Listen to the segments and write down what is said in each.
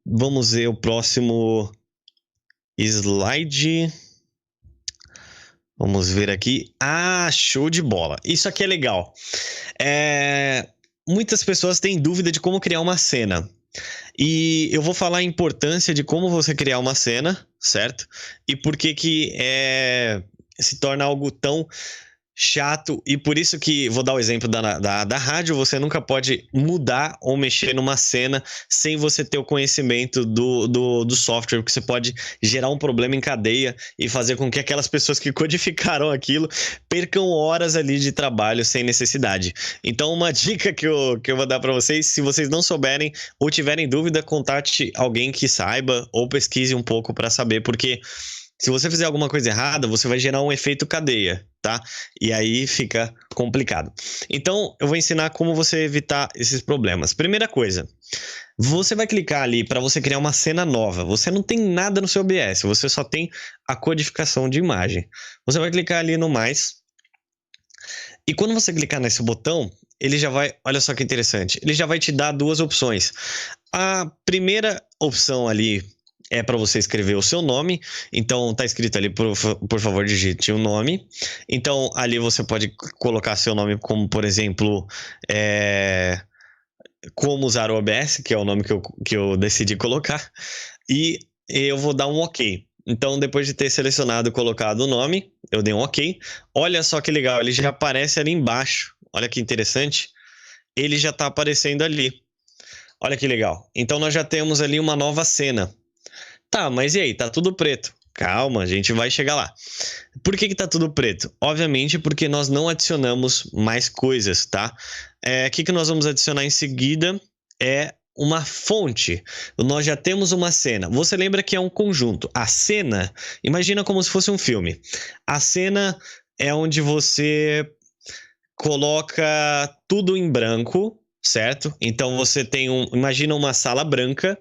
Vamos ver o próximo slide. Vamos ver aqui. Ah, show de bola. Isso aqui é legal. Muitas pessoas têm dúvida de como criar uma cena. E eu vou falar a importância de como você criar uma cena, certo? E por que se torna algo tão chato, e por isso que, vou dar o exemplo da rádio, você nunca pode mudar ou mexer numa cena sem você ter o conhecimento do software, porque você pode gerar um problema em cadeia e fazer com que aquelas pessoas que codificaram aquilo percam horas ali de trabalho sem necessidade. Então, uma dica que eu vou dar para vocês, se vocês não souberem ou tiverem dúvida, contate alguém que saiba ou pesquise um pouco para saber, porque se você fizer alguma coisa errada, você vai gerar um efeito cadeia, tá? E aí fica complicado. Então, eu vou ensinar como você evitar esses problemas. Primeira coisa, você vai clicar ali para você criar uma cena nova. Você não tem nada no seu OBS, você só tem a codificação de imagem. Você vai clicar ali no mais. E quando você clicar nesse botão, ele já vai, olha só que interessante, ele já vai te dar duas opções. A primeira opção ali é para você escrever o seu nome. Então tá escrito ali, por favor, digite o nome. Então ali você pode colocar seu nome como, por exemplo, como usar o OBS, que é o nome que eu decidi colocar. E eu vou dar um OK. Então, depois de ter selecionado e colocado o nome, eu dei um OK. Olha só que legal, ele já aparece ali embaixo. Olha que interessante. Ele já está aparecendo ali. Olha que legal. Então, nós já temos ali uma nova cena. Tá, mas e aí? Tá tudo preto. Calma, a gente vai chegar lá. Por que tá tudo preto? Obviamente porque nós não adicionamos mais coisas, tá? O que nós vamos adicionar em seguida é uma fonte. Nós já temos uma cena. Você lembra que é um conjunto. A cena, imagina como se fosse um filme. A cena é onde você coloca tudo em branco, certo? Então você tem imagina uma sala branca.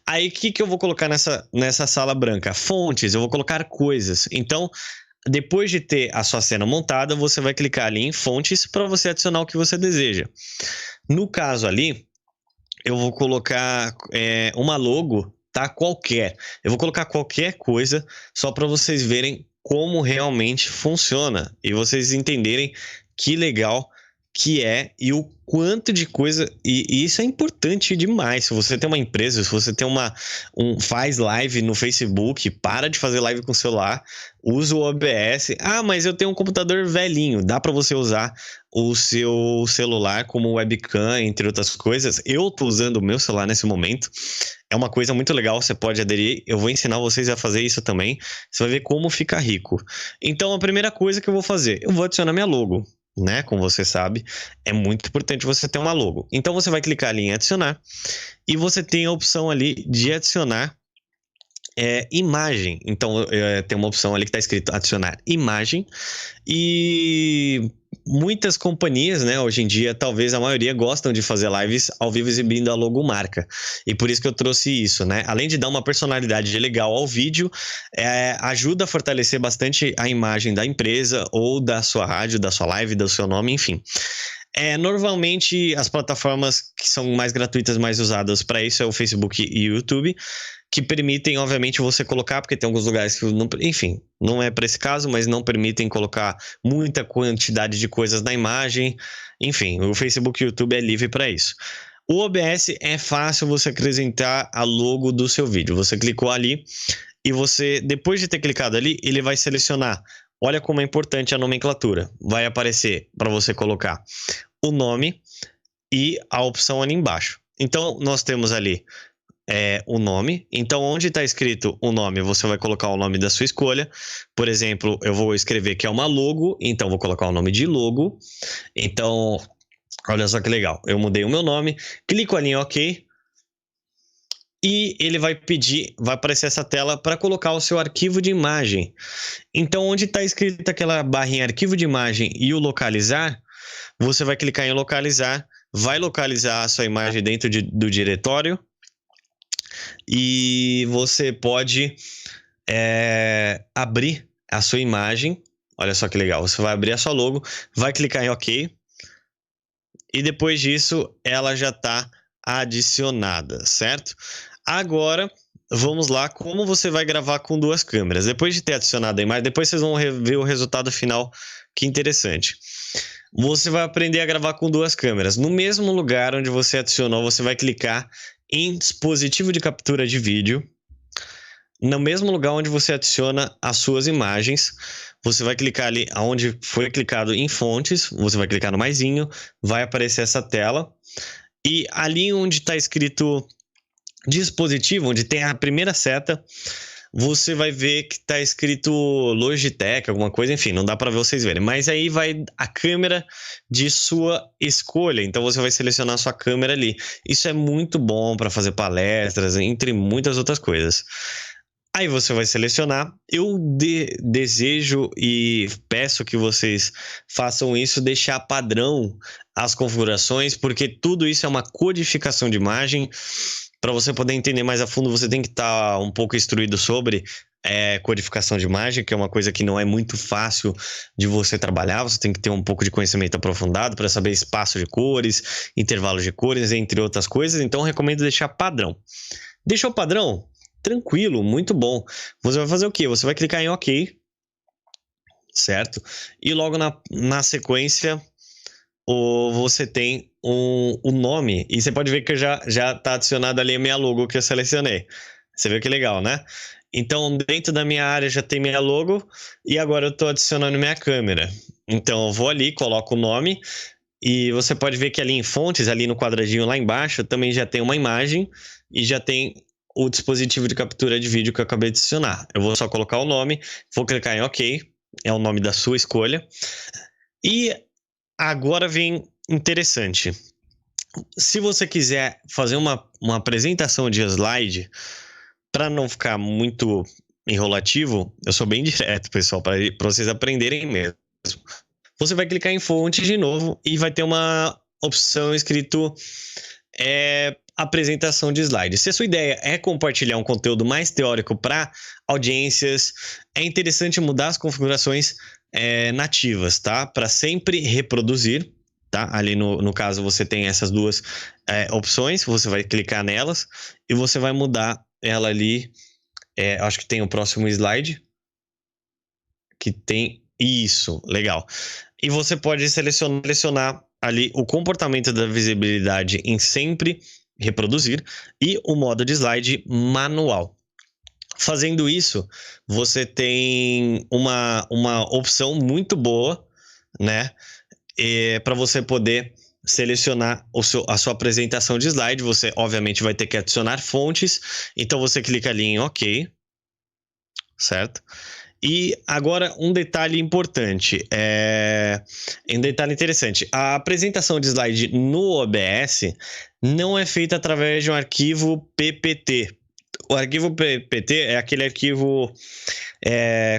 Aí o que eu vou colocar nessa sala branca? Fontes, eu vou colocar coisas. Então, depois de ter a sua cena montada, você vai clicar ali em fontes para você adicionar o que você deseja. No caso ali, eu vou colocar uma logo, tá? Qualquer. Eu vou colocar qualquer coisa só para vocês verem como realmente funciona e vocês entenderem que legal que é e o quanto de coisa. E isso é importante demais. Se você tem uma empresa, se você tem faz live no Facebook, para de fazer live com o celular, usa o OBS. Ah, mas eu tenho um computador velhinho. Dá para você usar o seu celular como webcam, entre outras coisas. Eu tô usando o meu celular nesse momento. É uma coisa muito legal, você pode aderir. Eu vou ensinar vocês a fazer isso também. Você vai ver como fica rico. Então, a primeira coisa que eu vou fazer, eu vou adicionar minha logo, né? Como você sabe, é muito importante você ter uma logo. Então, você vai clicar ali em adicionar e você tem a opção ali de adicionar imagem. Então, tem uma opção ali que está escrito adicionar imagem. E muitas companhias, né, hoje em dia, talvez a maioria gostam de fazer lives ao vivo exibindo a logomarca. E por isso que eu trouxe isso, né? Além de dar uma personalidade legal ao vídeo, ajuda a fortalecer bastante a imagem da empresa ou da sua rádio, da sua live, do seu nome, enfim. Normalmente as plataformas que são mais gratuitas, mais usadas para isso é o Facebook e o YouTube, que permitem, obviamente, você colocar, porque tem alguns lugares que não, enfim, não é para esse caso, mas não permitem colocar muita quantidade de coisas na imagem. Enfim, o Facebook e o YouTube é livre para isso. O OBS é fácil você acrescentar a logo do seu vídeo. Você clicou ali e você, depois de ter clicado ali, ele vai selecionar. Olha como é importante a nomenclatura. Vai aparecer para você colocar o nome e a opção ali embaixo. Então, nós temos ali o nome. Então, onde está escrito o nome, você vai colocar o nome da sua escolha. Por exemplo, eu vou escrever que é uma logo, então vou colocar o nome de logo. Então, olha só que legal. Eu mudei o meu nome, clico ali em OK. E ele vai pedir, vai aparecer essa tela para colocar o seu arquivo de imagem. Então, onde está escrito aquela barrinha arquivo de imagem e o localizar, você vai clicar em localizar, vai localizar a sua imagem dentro do diretório e você pode abrir a sua imagem. Olha só que legal, você vai abrir a sua logo, vai clicar em OK e depois disso ela já está adicionada, certo? Agora, vamos lá, como você vai gravar com duas câmeras. Depois de ter adicionado a imagem, depois vocês vão ver o resultado final, que interessante. Você vai aprender a gravar com duas câmeras. No mesmo lugar onde você adicionou, você vai clicar em dispositivo de captura de vídeo. No mesmo lugar onde você adiciona as suas imagens, você vai clicar ali onde foi clicado em fontes, você vai clicar no maisinho, vai aparecer essa tela. E ali onde está escrito dispositivo, onde tem a primeira seta, você vai ver que está escrito Logitech, alguma coisa, enfim, não dá para vocês verem. Mas aí vai a câmera de sua escolha, então você vai selecionar a sua câmera ali. Isso é muito bom para fazer palestras, entre muitas outras coisas. Aí você vai selecionar. Eu desejo e peço que vocês façam isso, deixar padrão as configurações, porque tudo isso é uma codificação de imagem. Para você poder entender mais a fundo, você tem que estar um pouco instruído sobre codificação de imagem, que é uma coisa que não é muito fácil de você trabalhar. Você tem que ter um pouco de conhecimento aprofundado para saber espaço de cores, intervalos de cores, entre outras coisas. Então, eu recomendo deixar padrão. Deixou padrão? Tranquilo, muito bom. Você vai fazer o quê? Você vai clicar em OK, certo? E logo na sequência, você tem o nome. E você pode ver que já está adicionado ali a minha logo que eu selecionei. Você viu que legal, né? Então, dentro da minha área já tem minha logo. E agora eu estou adicionando minha câmera. Então, eu vou ali, coloco o nome. E você pode ver que ali em fontes, ali no quadradinho lá embaixo, também já tem uma imagem. E já tem o dispositivo de captura de vídeo que eu acabei de adicionar. Eu vou só colocar o nome, vou clicar em OK, é o nome da sua escolha. E agora vem interessante. Se você quiser fazer uma apresentação de slide, para não ficar muito enrolativo, eu sou bem direto, pessoal, para vocês aprenderem mesmo. Você vai clicar em fonte de novo e vai ter uma opção escrito apresentação de slides. Se a sua ideia é compartilhar um conteúdo mais teórico para audiências, é interessante mudar as configurações nativas, tá? Para sempre reproduzir, tá? Ali no caso você tem essas duas opções, você vai clicar nelas e você vai mudar ela ali. Acho que tem o próximo slide, que tem isso, legal. E você pode selecionar ali o comportamento da visibilidade em sempre reproduzir e o modo de slide manual. Fazendo isso, você tem uma opção muito boa, né? Para você poder selecionar a sua apresentação de slide. Você, obviamente, vai ter que adicionar fontes. Então, você clica ali em OK, certo? E agora um detalhe importante, um detalhe interessante, a apresentação de slide no OBS não é feita através de um arquivo PPT. O arquivo PPT é aquele arquivo,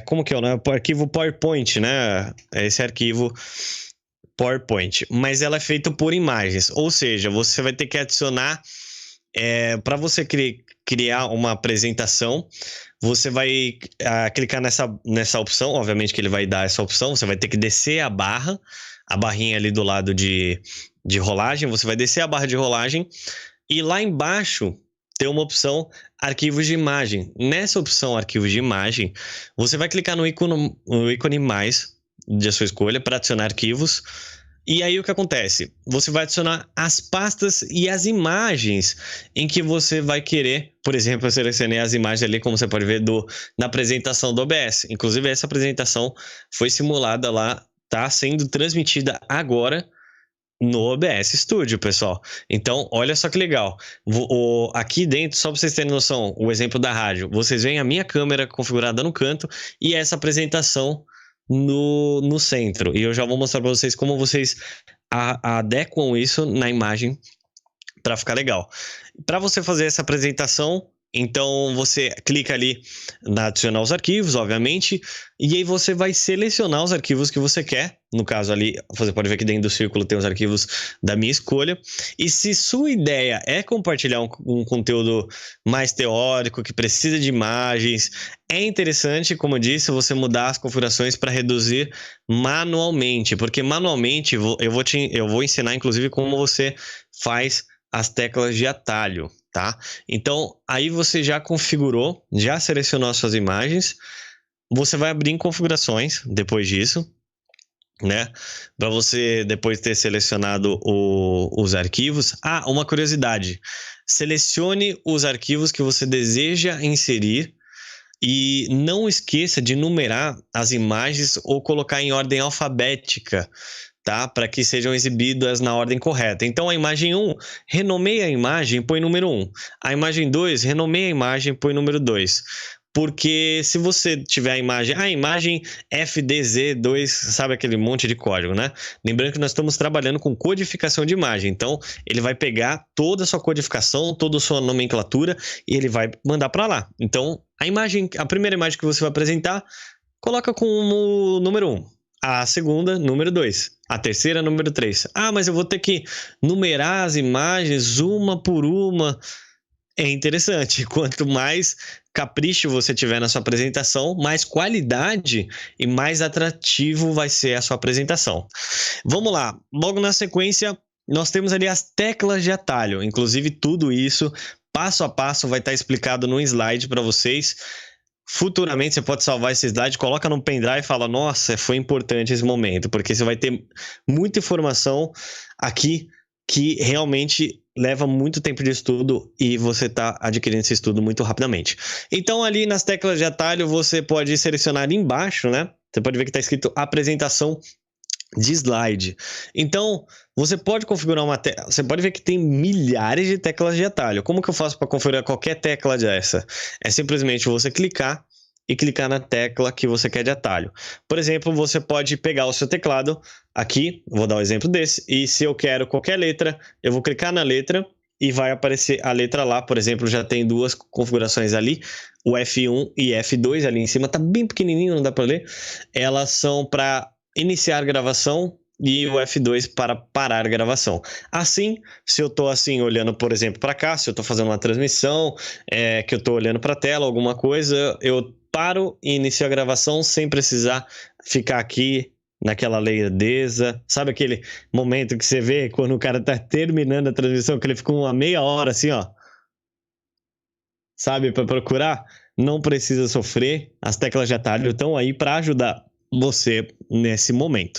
como que é o nome? O arquivo PowerPoint, né? É esse arquivo PowerPoint, mas ela é feita por imagens, ou seja, você vai ter que adicionar, para você criar uma apresentação, você vai clicar nessa opção, obviamente que ele vai dar essa opção, você vai ter que descer a barrinha ali do lado de rolagem, você vai descer a barra de rolagem e lá embaixo tem uma opção arquivos de imagem. Nessa opção arquivos de imagem, você vai clicar no ícone mais de sua escolha para adicionar arquivos. E aí o que acontece? Você vai adicionar as pastas e as imagens em que você vai querer. Por exemplo, eu selecionei as imagens ali, como você pode ver, na apresentação do OBS. Inclusive, essa apresentação foi simulada lá, tá sendo transmitida agora no OBS Studio, pessoal. Então, olha só que legal. Aqui dentro, só para vocês terem noção, o exemplo da rádio, vocês veem a minha câmera configurada no canto e essa apresentação no centro. E eu já vou mostrar para vocês como vocês adequam isso na imagem para ficar legal. Para você fazer essa apresentação, então você clica ali na adicionar os arquivos, obviamente, e aí você vai selecionar os arquivos que você quer. No caso ali, você pode ver que dentro do círculo tem os arquivos da minha escolha. E se sua ideia é compartilhar um conteúdo mais teórico, que precisa de imagens, é interessante, como eu disse, você mudar as configurações para reduzir manualmente, porque manualmente eu vou ensinar inclusive como você faz as teclas de atalho, tá? Então, aí você já configurou, já selecionou as suas imagens, você vai abrir em configurações depois disso, né? Para você depois ter selecionado os arquivos. Ah, uma curiosidade: selecione os arquivos que você deseja inserir e não esqueça de numerar as imagens ou colocar em ordem alfabética, tá? Para que sejam exibidas na ordem correta. Então, a imagem 1, renomeie a imagem, põe número 1. A imagem 2, renomeie a imagem, põe número 2. Porque se você tiver a imagem FDZ2, sabe aquele monte de código, né? Lembrando que nós estamos trabalhando com codificação de imagem. Então, ele vai pegar toda a sua codificação, toda a sua nomenclatura e ele vai mandar para lá. Então, a primeira imagem que você vai apresentar, coloca como número 1. A segunda, número 2. A terceira, número 3. Ah, mas eu vou ter que numerar as imagens uma por uma. É interessante. Quanto mais capricho você tiver na sua apresentação, mais qualidade e mais atrativo vai ser a sua apresentação. Vamos lá. Logo na sequência, nós temos ali as teclas de atalho. Inclusive, tudo isso, passo a passo, vai estar explicado no slide para vocês. Futuramente você pode salvar esse slide, coloca no pendrive e fala: nossa, foi importante esse momento, porque você vai ter muita informação aqui que realmente leva muito tempo de estudo e você está adquirindo esse estudo muito rapidamente. Então, ali nas teclas de atalho, você pode selecionar embaixo, né? Você pode ver que está escrito apresentação de slide. Então, você pode configurar você pode ver que tem milhares de teclas de atalho. Como que eu faço para configurar qualquer tecla dessa? É simplesmente você clicar e clicar na tecla que você quer de atalho. Por exemplo, você pode pegar o seu teclado aqui, vou dar um exemplo desse, e se eu quero qualquer letra, eu vou clicar na letra e vai aparecer a letra lá. Por exemplo, já tem duas configurações ali, o F1 e F2 ali em cima, tá bem pequenininho, não dá para ler. Elas são para iniciar gravação e o F2 para parar a gravação. Assim, se eu estou assim olhando, por exemplo, para cá, se eu estou fazendo uma transmissão, que eu estou olhando para a tela, alguma coisa, eu paro e inicio a gravação sem precisar ficar aqui naquela lerdeza. Sabe aquele momento que você vê quando o cara está terminando a transmissão, que ele fica uma meia hora assim, ó, sabe, para procurar? Não precisa sofrer, as teclas de atalho estão aí para ajudar você nesse momento.